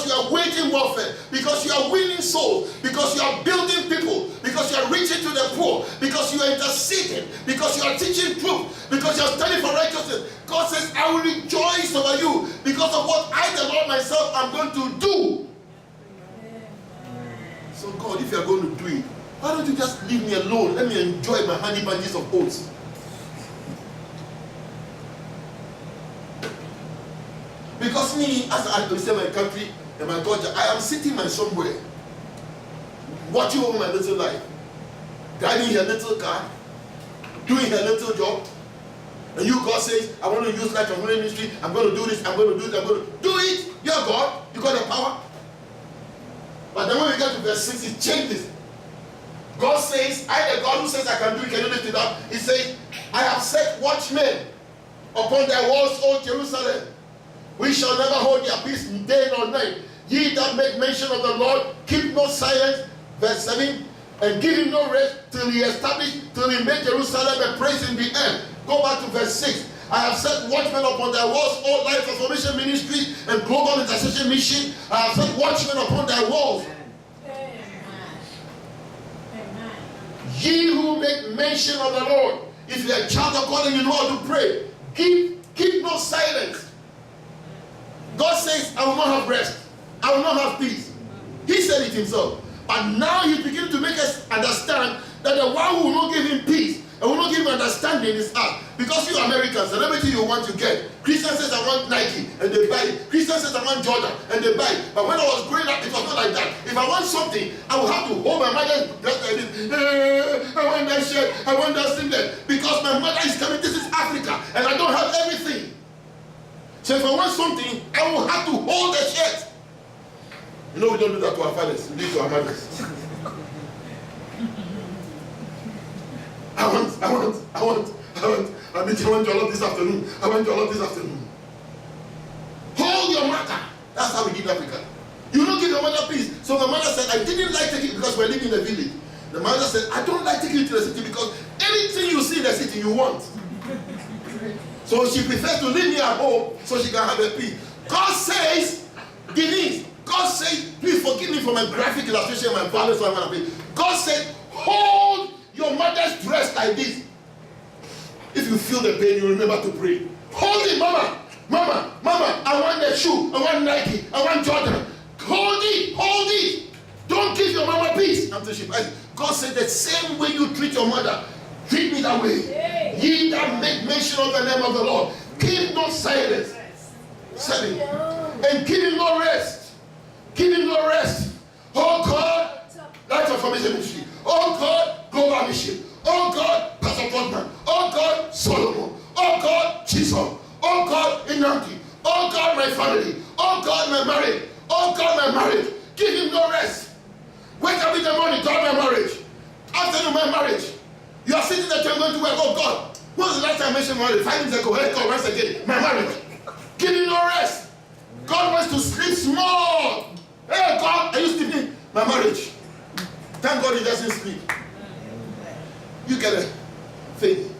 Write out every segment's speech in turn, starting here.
because you are waging warfare, because you are winning souls, because you are building people, because you are reaching to the poor, because you are interceding, because you are teaching truth, because you are standing for righteousness. God says, I will rejoice over you because of what I, the Lord myself, am going to do. So God, if you are going to do it, why don't you just leave me alone? Let me enjoy my honey bunches of oats. Because me, as I say my country and my culture, I am sitting my somewhere, watching over my little life, driving her little car, doing her little job. And you, God says, I want to use life from ministry, I'm going to do this, I'm going to do this, I'm going to do it. You're God, you got the power. But then when we get to verse 6, it changes. God says, I, the God who says I can do it, can you lift it up? He says, I have set watchmen upon thy walls, O Jerusalem. We shall never hold their peace day nor night. Ye that make mention of the Lord, keep no silence. Verse 7, and give him no rest till he establish, till he make Jerusalem a praise in the end. Go back to verse 6. I have set watchmen upon thy walls, all Life Transformation Ministry and Global Intercession Mission. I have set watchmen upon thy walls. Amen. Ye who make mention of the Lord. If you are a child of God and you know how to pray, keep no silence. God says, I will not have rest. I will not have peace. He said it himself. But now he's beginning to make us understand that the one who will not give him peace and will not give him understanding is us. Because you Americans, and everything you want to get. Christian says I want Nike, and they buy it. Christian says I want Jordan, and they buy it. But when I was growing up, it was not like that. If I want something, I will have to hold my mother's breast like this. I want that shirt, I want that singlet. Because my mother is coming, this is Africa, and I don't have everything. So if I want something, I will have to hold the shirt. You know we don't do that to our fathers, we do it to our mothers. I want your love this afternoon. I want your love this afternoon. Hold your mother. That's how we did Africa. You don't give your mother peace. So the mother said, I didn't like taking it because we're living in a village. The mother said, I don't like taking you to the city because anything you see in the city you want. So she prefers to leave me at home so she can have a peace. God says, Denise, God says, please forgive me for my graphic illustration, my violence, so I'm going to be. God said, hold your mother's breast like this. If you feel the pain, you remember to pray. Hold it, mama. Mama, mama, I want the shoe. I want Nike. I want Jordan. Hold it. Hold it. Don't give your mama peace until she passes. God said the same way you treat your mother, treat me that way. Hey. Ye that make mention of the name of the Lord, keep no silence. 7. And give him no rest. Give him no rest. Oh God, Life Transformation Ministry. Oh God, Global Mission. Oh God, Pastor Portman. Oh God, Solomon. Oh God, Jesus. Oh God, Inanki. Oh God, my family. Oh God, my marriage. Oh God, my marriage. Give him no rest. Wake up in the morning, God, my marriage. Afternoon, my marriage. You are sitting there going to work. Oh God, when was the last time I mentioned marriage? 5 minutes ago. Hey God, once again, my marriage. Give him no rest. God wants to sleep small. Hey God, are you sleeping? My marriage. Thank God he doesn't sleep. You get a thing.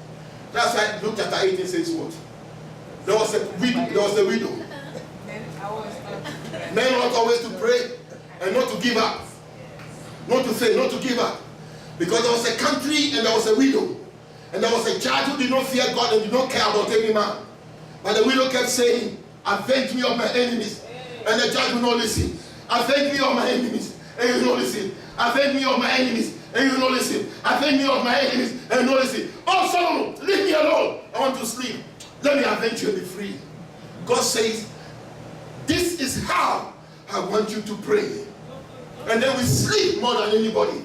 That's why Luke chapter 18 says what? There was a widow. Men ought always to pray and not to give up. Not to fail, not to give up. Because there was a country and there was a widow. And there was a judge who did not fear God and did not care about any man. But the widow kept saying, avenge me of my enemies. And the judge would not listen. Avenge me of my enemies. And you will not listen. Avenge me of my enemies. And you will not listen. Avenge me of my enemies. And you will not listen. Oh Solomon, leave me alone. I want to sleep. Let me avenge you and be free. God says, this is how I want you to pray. And then we sleep more than anybody.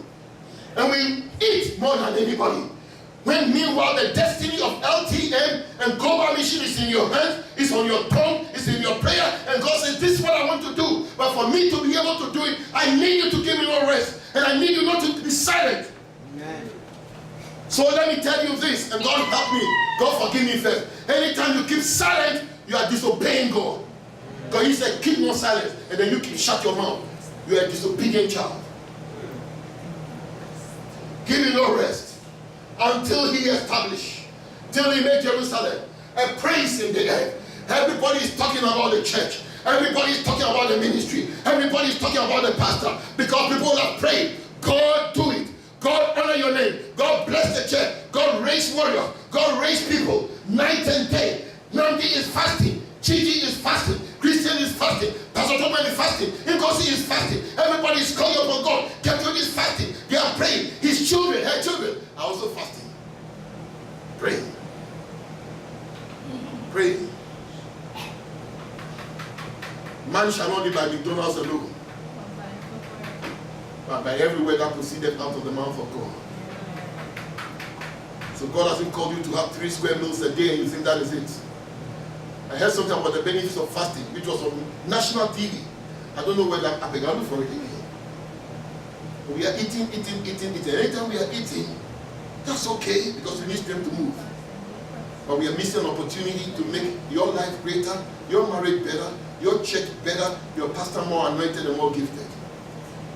And we eat more than anybody. When meanwhile the destiny of LTM and Global Mission is in your hands, it's on your tongue, it's in your prayer, and God says, this is what I want to do. But for me to be able to do it, I need you to give me no rest. And I need you not to be silent. Amen. So let me tell you this, and God help me. God forgive me first. Anytime you keep silent, you are disobeying God. Because he said, keep no silence, and then you keep shut your mouth. You are a disobedient child. Give me no rest until he establish, till he make Jerusalem a praise in the air. Everybody is talking about the church. Everybody's talking about the ministry. Everybody's talking about the pastor because people have prayed. God, do it. God, honor your name. God, bless the church. God, raise warriors. God, raise people. Night and day. Nandi is fasting. Chichi is fasting. Christian is fasting. Pastor Thomas is fasting. Nkosi is fasting. Everybody is calling upon God. Catherine is fasting. They are praying. His children, her children are also fasting. Praying. Praying. Man shall not live by McDonald's alone, but by every word that proceeded out of the mouth of God. So God hasn't called you to have 3 square meals a day and you think that is it. I heard something about the benefits of fasting, which was on national TV. I don't know whether I'm going for it again. But we are eating. Anytime we are eating, that's okay because we need strength to move. But we are missing an opportunity to make your life greater, your marriage better, your church better, your pastor more anointed and more gifted.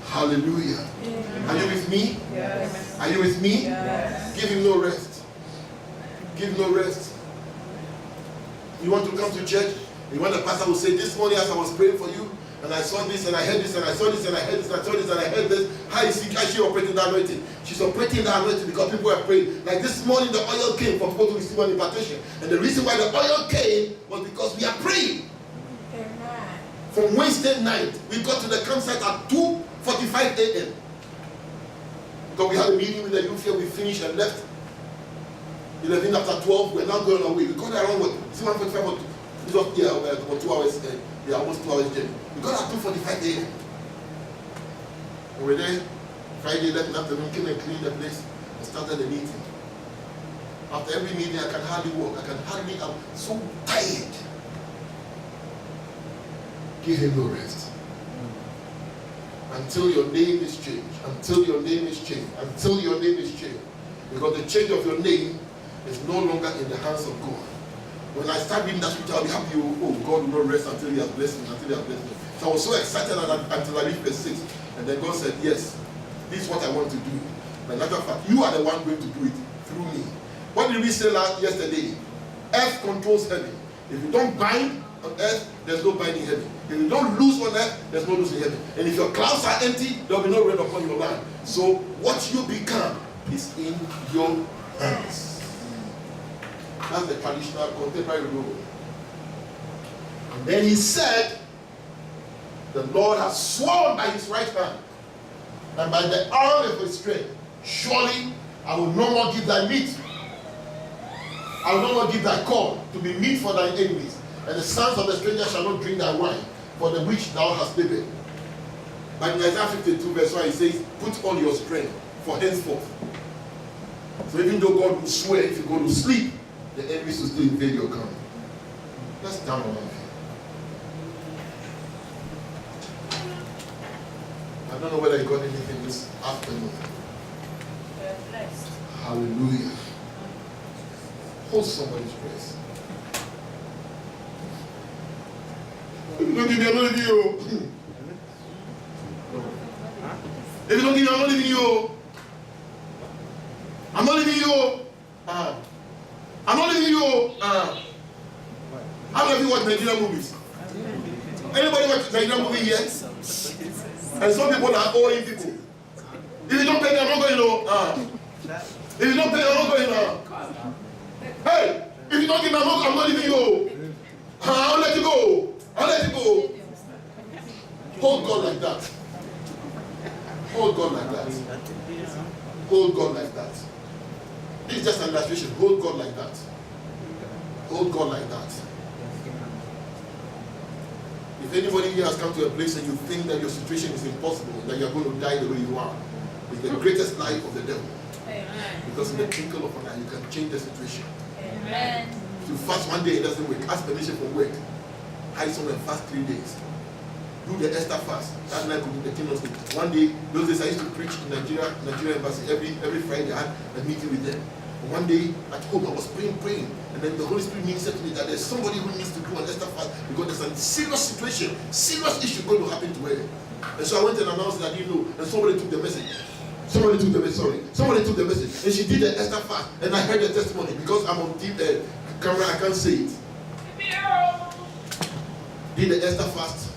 Hallelujah. Yeah. Are you with me? Yes. Are you with me? Yes. Give him no rest. Give no rest. You want to come to church? You want the pastor will say, this morning as I was praying for you, and I saw this, and I heard this, and I saw this, and I heard this, and I saw this, and I heard this. How is she operating the anointing? She's operating the anointing because people are praying. Like this morning, the oil came for people to receive an impartation. And the reason why the oil came was because we are praying. Amen. From Wednesday night, we got to the campsite at 2:45 a.m. Because we had a meeting with the youth here, we finished and left. 11 after 12, we're now going away. We got there around what? 1:45 or 2 about 2 hours. Yeah, almost 2 hours journey. We got at 2:45 a.m. We were there Friday, left in the afternoon, came and cleaned the place and started the meeting. After every meeting, I can hardly walk. I'm so tired. Give him no rest. Until your name is changed. Until your name is changed. Until your name is changed. Because the change of your name is no longer in the hands of God. When I start reading that scripture, I'll be happy, oh, God will not rest until he has blessed me, until he has blessed me. So I was so excited until I reached verse 6. And then God said, yes, this is what I want to do. But matter of fact, you are the one going to do it through me. What did we say yesterday? Earth controls heaven. If you don't bind on earth, there's no binding in heaven. If you don't lose on earth, there's no losing in heaven. And if your clouds are empty, there will be no rain upon your land. So what you become is in your hands. That's the traditional contemporary rule. And then he said, the Lord has sworn by his right hand and by the arm of his strength, surely I will no more give thy meat. I will no more give thy corn to be meat for thine enemies. And the sons of the stranger shall not drink thy wine, for the which thou hast labored. But in Isaiah 52 verse 1, he says, put all your strength for henceforth. So even though God will swear, if you go to sleep, the enemies will still invade your camp. Let's down on our feet. I don't know whether you got anything this afternoon. Hallelujah. Hold somebody's breath. If you don't give me, I'm not leaving you. If you don't give me, I'm not leaving you. I'm not leaving you. I'm not leaving you. How many of you watch Nigerian movies? Anybody watch Nigerian movie here? And some people are owing people. If you don't pay me, I'm not going to. If you don't pay me, I'm not going to. Hey, if you don't give me, I'm not leaving you. I'll let you go. I'll let you go. Hold God like that. Hold God like that. Hold God like that. This is just an illustration. Hold God like that. Hold God like that. If anybody here has come to a place and you think that your situation is impossible, that you're going to die the way you are, it's the greatest lie of the devil. Amen. Because in the twinkle of an eye, you can change the situation. Amen. If you fast one day, it doesn't work. Ask permission from work. Hide someone and fast 3 days. Do the Esther fast. That's like the Kingdom State. One day, those days I used to preach in Nigeria embassy. Every Friday I had a meeting with them. And one day at home I was praying, and then the Holy Spirit ministered to me that there's somebody who needs to do an Esther fast because there's a serious situation, serious issue going to happen to her. And so I went and announced that, and somebody took the message. Somebody took the message. And she did the Esther fast. And I heard the testimony because I'm on camera, I can't say it. did the Esther fast.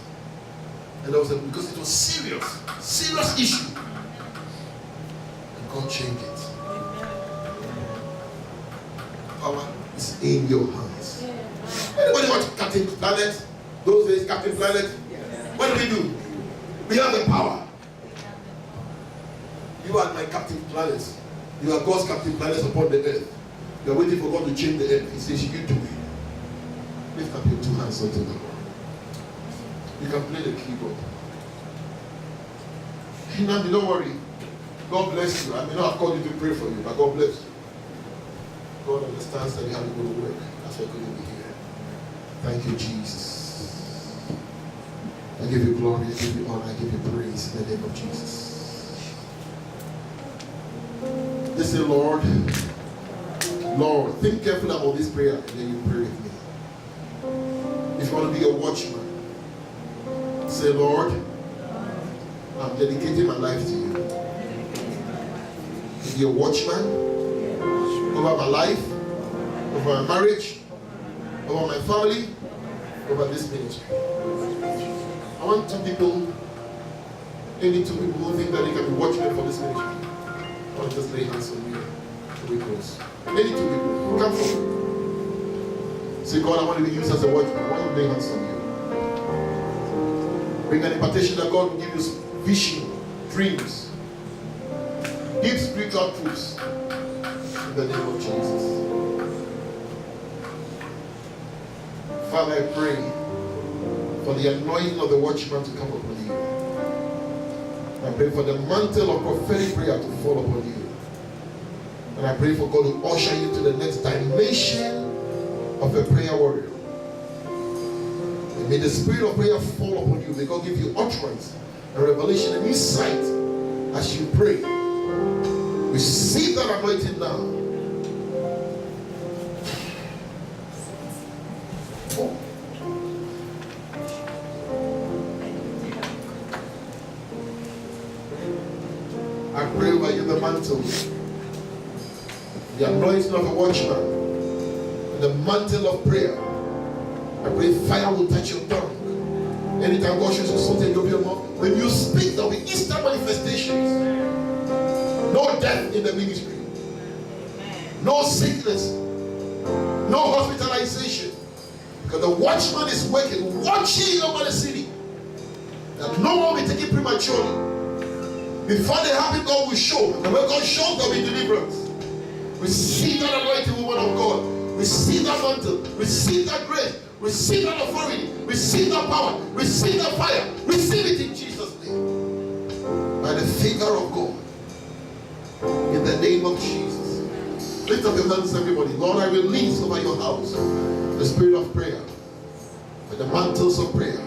And there was because it was serious issue. And God changed it. Power is in your hands. Anybody watch Captain Planet? Those days, Captain Planet? What do? We have the power. You are my Captain Planet. You are God's Captain Planet upon the earth. You are waiting for God to change the earth. He says, you do it. Lift up your two hands unto the Lord. You can play the keyboard. Hinami, don't worry. God bless you. I may not have called you to pray for you, but God bless you. God understands that you have to go to work. That's why you couldn't be here. Thank you, Jesus. I give you glory, I give you honor, I give you praise in the name of Jesus. Just say, Lord, think carefully about this prayer and then you pray with me. If you want to be a watchman, say, Lord, I'm dedicating my life to you. To be a watchman over my life, over my marriage, over my family, over this ministry. I want any two people who think that they can be watchmen for this ministry. I want to just lay hands on you so we close. Any two people, come forward. Say, God, I want to be used as a watchman. I want to lay hands on you. Bring an impartation that God will give you vision, dreams, deep spiritual truths in the name of Jesus. Father, I pray for the anointing of the watchman to come upon you. I pray for the mantle of prophetic prayer to fall upon you. And I pray for God to usher you to the next dimension of a prayer warrior. And may the spirit of prayer fall upon you. May God give you utterance and revelation and insight as you pray. Receive that anointing now. I pray over you the mantle, the anointing of a watchman, and the mantle of prayer. I pray fire will touch your tongue. Anytime God shows you something, you'll be a mouth. When you speak, there will be instant manifestations. No death in the ministry. No sickness. No hospitalization. Because the watchman is working, watching over the city. That no one will be taken prematurely. Before they happen, God will show. And when God shows, there will be deliverance. Receive that anointing, woman of God. Receive that mantle. Receive that grace. Receive that authority. Receive that power. Receive that fire. Receive it in Jesus' name. By the finger of God. In the name of Jesus. Lift up your hands, everybody. Lord, I release over your house the spirit of prayer. With the mantles of prayer.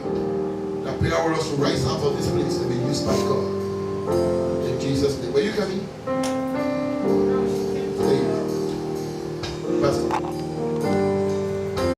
That prayer warriors will rise out of this place and be used by God. In Jesus' name. Were you coming?